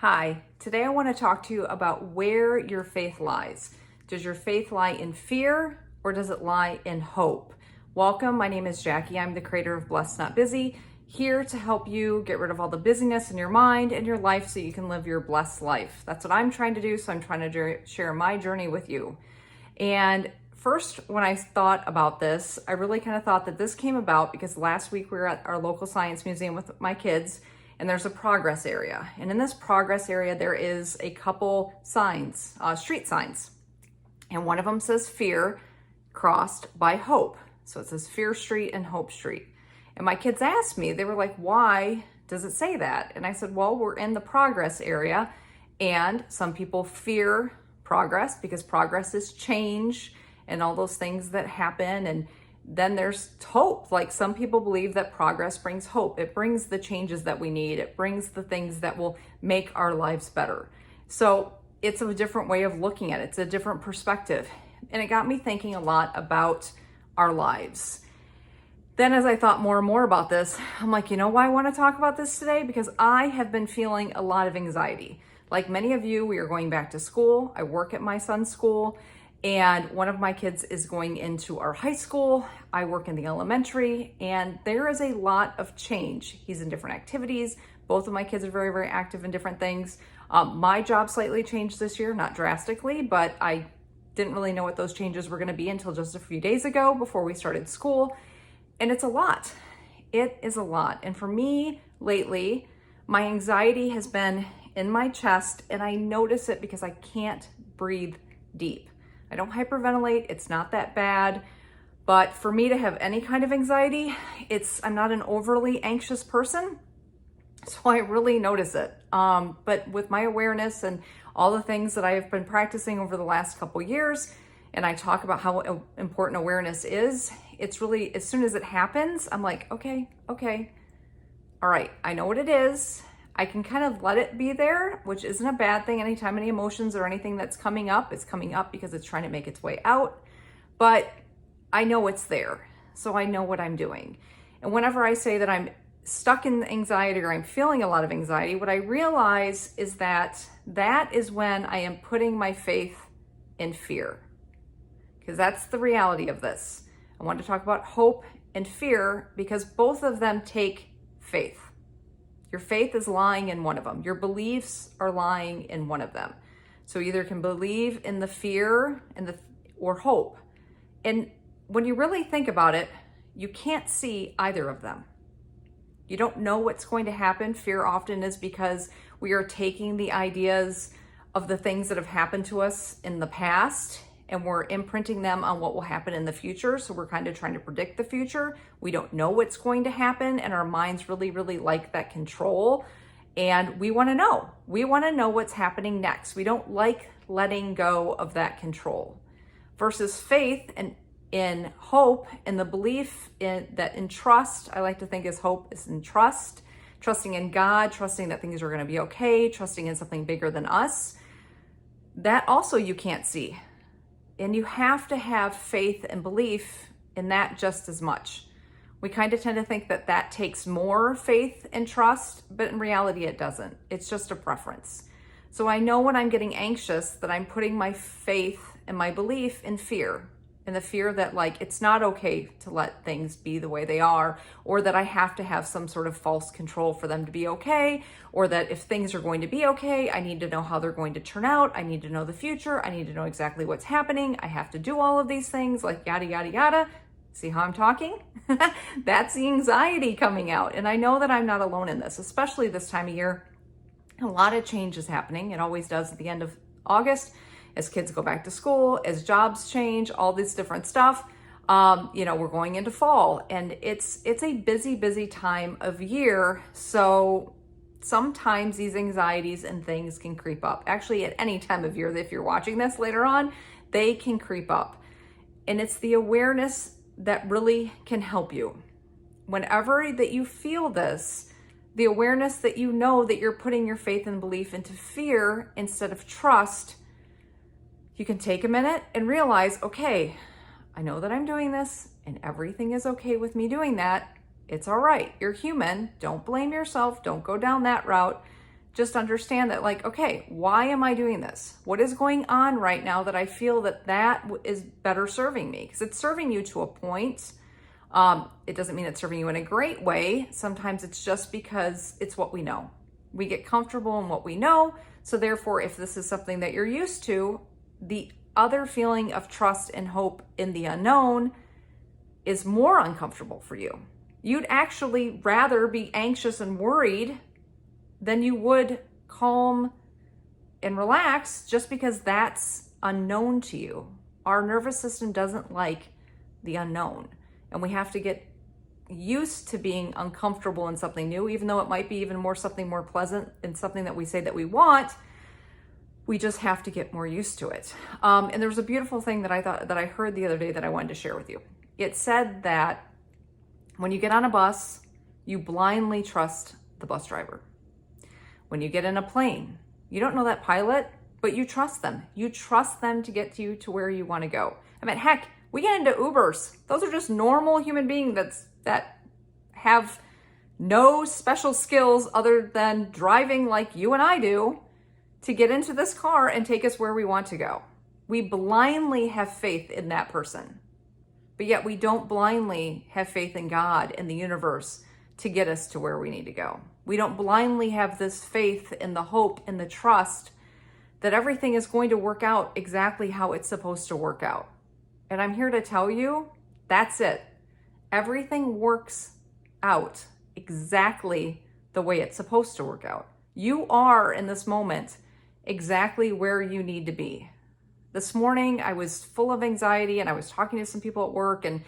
Hi, today I want to talk to you about where your faith lies. Does your faith lie in fear or does it lie in hope? Welcome, my name is Jackie. I'm the creator of Blessed Not Busy, here to help you get rid of all the busyness in your mind and your life so you can live your blessed life. That's what I'm trying to do, so I'm trying to share my journey with you. And first, when I thought about this, I really kind of thought that this came about because last week we were at our local science museum with my kids, and there's a progress area. And in this progress area, there is a couple signs, street signs. And one of them says fear crossed by hope. So it says Fear Street and Hope Street. And my kids asked me, they were like, why does it say that? And I said, well, we're in the progress area and some people fear progress because progress is change and all those things that happen. And then there's hope. Like some people believe that progress brings hope. It brings the changes that we need. It brings the things that will make our lives better. So it's a different way of looking at it. It's a different perspective. And it got me thinking a lot about our lives. Then as I thought more and more about this, I'm like, you know why I want to talk about this today? Because I have been feeling a lot of anxiety. Like many of you, we are going back to school. I work at my son's school. And one of my kids is going into our high school. I work in the elementary, and there is a lot of change. He's in different activities. Both of my kids are very, very active in different things. My job slightly changed this year, not drastically, but I didn't really know what those changes were going to be until just a few days ago before we started school. And it's a lot. It is a lot. And for me lately, my anxiety has been in my chest, and I notice it because I can't breathe deep. I don't hyperventilate, it's not that bad, but for me to have any kind of anxiety, I'm not an overly anxious person, so I really notice it. But with my awareness and all the things that I have been practicing over the last couple years, and I talk about how important awareness is, it's really, as soon as it happens, I'm like, okay, all right, I know what it is. I can kind of let it be there, which isn't a bad thing. Anytime any emotions or anything that's coming up, it's coming up because it's trying to make its way out. But I know it's there, so I know what I'm doing. And whenever I say that I'm stuck in anxiety or I'm feeling a lot of anxiety, what I realize is that is when I am putting my faith in fear. Because that's the reality of this. I want to talk about hope and fear because both of them take faith. Your faith is lying in one of them. Your beliefs are lying in one of them. So you either can believe in the fear and or hope. And when you really think about it, you can't see either of them. You don't know what's going to happen. Fear often is because we are taking the ideas of the things that have happened to us in the past and we're imprinting them on what will happen in the future. So we're kind of trying to predict the future. We don't know what's going to happen, and our minds really, really like that control. And we want to know. We want to know what's happening next. We don't like letting go of that control. Versus faith and in hope and the belief in trust, I like to think is hope is in trust, trusting in God, trusting that things are going to be okay, trusting in something bigger than us. That also you can't see. And you have to have faith and belief in that just as much. We kind of tend to think that that takes more faith and trust, but in reality it doesn't. It's just a preference. So I know when I'm getting anxious that I'm putting my faith and my belief in fear, in the fear that like it's not okay to let things be the way they are, or that I have to have some sort of false control for them to be okay, or that if things are going to be okay, I need to know how they're going to turn out. I need to know the future. I need to know exactly what's happening. I have to do all of these things, like yada, yada, yada. See how I'm talking? That's the anxiety coming out. And I know that I'm not alone in this, especially this time of year. A lot of change is happening. It always does at the end of August. As kids go back to school, as jobs change, all this different stuff, we're going into fall, and it's a busy time of year. So sometimes these anxieties and things can creep up. Actually, at any time of year, if you're watching this later on, they can creep up. And it's the awareness that really can help you. Whenever that you feel this, the awareness that you know that you're putting your faith and belief into fear instead of trust, you can take a minute and realize, okay, I know that I'm doing this and everything is okay with me doing that. It's all right. You're human. Don't blame yourself. Don't go down that route. just understand that, like, okay, why am I doing this? What is going on right now that I feel that is better serving me? Because it's serving you to a point. It doesn't mean it's serving you in a great way. Sometimes it's just because it's what we know. We get comfortable in what we know. So therefore, if this is something that you're used to, the other feeling of trust and hope in the unknown is more uncomfortable for you. You'd actually rather be anxious and worried than you would calm and relax, just because that's unknown to you. Our nervous system doesn't like the unknown, and we have to get used to being uncomfortable in something new, even though it might be even more something more pleasant and something that we say that we want. We just have to get more used to it. And there was a beautiful thing that I heard the other day that I wanted to share with you. It said that when you get on a bus, you blindly trust the bus driver. When you get in a plane, you don't know that pilot, but you trust them. You trust them to get you to where you want to go. I mean, heck, we get into Ubers. Those are just normal human beings that have no special skills other than driving like you and I do to get into this car and take us where we want to go. We blindly have faith in that person, but yet we don't blindly have faith in God and the universe to get us to where we need to go. We don't blindly have this faith and the hope and the trust that everything is going to work out exactly how it's supposed to work out. And I'm here to tell you, that's it. Everything works out exactly the way it's supposed to work out. You are in this moment exactly where you need to be. This morning, I was full of anxiety and I was talking to some people at work, and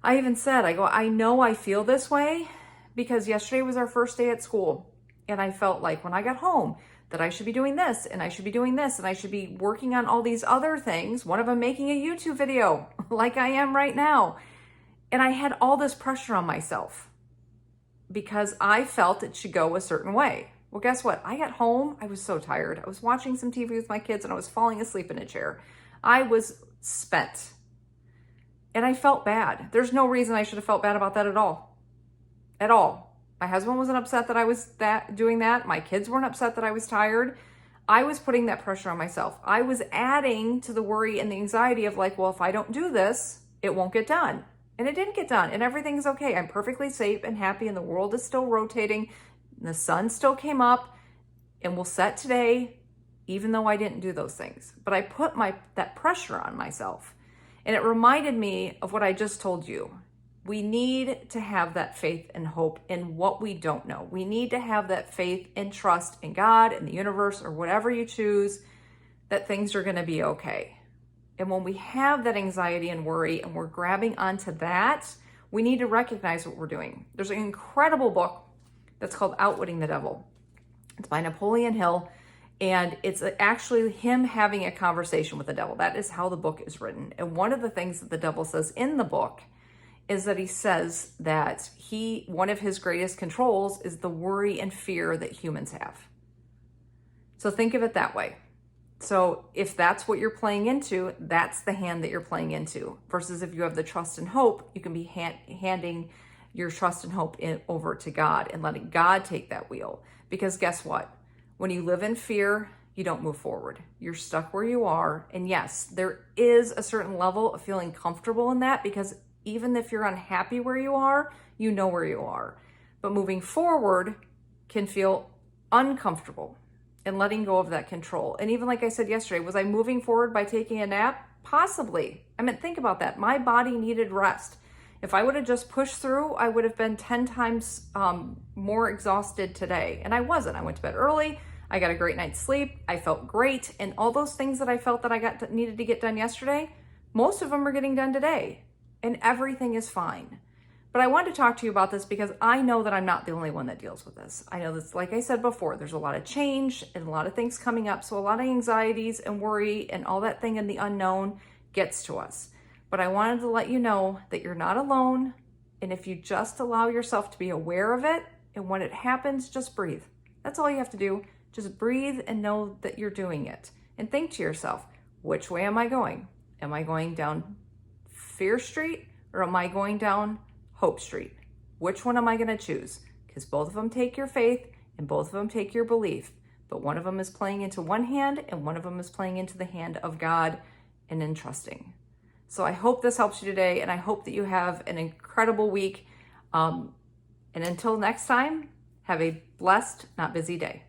I even said, I know I feel this way because yesterday was our first day at school, and I felt like when I got home that I should be doing this and I should be doing this and I should be working on all these other things, one of them making a YouTube video like I am right now. And I had all this pressure on myself because I felt it should go a certain way. Well, guess what? I got home, I was so tired. I was watching some TV with my kids and I was falling asleep in a chair. I was spent. And I felt bad. There's no reason I should have felt bad about that at all. At all. My husband wasn't upset that I was doing that. My kids weren't upset that I was tired. I was putting that pressure on myself. I was adding to the worry and the anxiety of like, well, if I don't do this, it won't get done. And it didn't get done. And everything's okay. I'm perfectly safe and happy, and the world is still rotating. And the sun still came up and will set today, even though I didn't do those things. But I put that pressure on myself. And it reminded me of what I just told you. We need to have that faith and hope in what we don't know. We need to have that faith and trust in God and the universe, or whatever you choose, that things are going to be okay. And when we have that anxiety and worry and we're grabbing onto that, we need to recognize what we're doing. There's an incredible book that's called Outwitting the Devil. It's by Napoleon Hill, and it's actually him having a conversation with the devil. That is how the book is written. And one of the things that the devil says in the book is that he says that one of his greatest controls is the worry and fear that humans have. So think of it that way. So if that's what you're playing into, that's the hand that you're playing into. Versus if you have the trust and hope, you can be handing your trust and hope over to God and letting God take that wheel. Because guess what? When you live in fear, you don't move forward. You're stuck where you are. And yes, there is a certain level of feeling comfortable in that, because even if you're unhappy where you are, you know where you are. But moving forward can feel uncomfortable, and letting go of that control. And even like I said yesterday, was I moving forward by taking a nap? Possibly. I mean, think about that. My body needed rest. If I would have just pushed through, I would have been 10 times more exhausted today. And I wasn't. I went to bed early. I got a great night's sleep. I felt great. And all those things that I felt that I needed to get done yesterday, most of them are getting done today. And everything is fine. But I wanted to talk to you about this because I know that I'm not the only one that deals with this. I know this, like I said before, there's a lot of change and a lot of things coming up. So a lot of anxieties and worry and all that thing in the unknown gets to us. But I wanted to let you know that you're not alone. And if you just allow yourself to be aware of it, and when it happens, just breathe. That's all you have to do. Just breathe and know that you're doing it. And think to yourself, which way am I going? Am I going down Fear Street, or am I going down Hope Street? Which one am I going to choose? Because both of them take your faith and both of them take your belief. but one of them is playing into one hand and one of them is playing into the hand of God and in trusting. So I hope this helps you today, and I hope that you have an incredible week. And until next time, have a blessed, not busy day.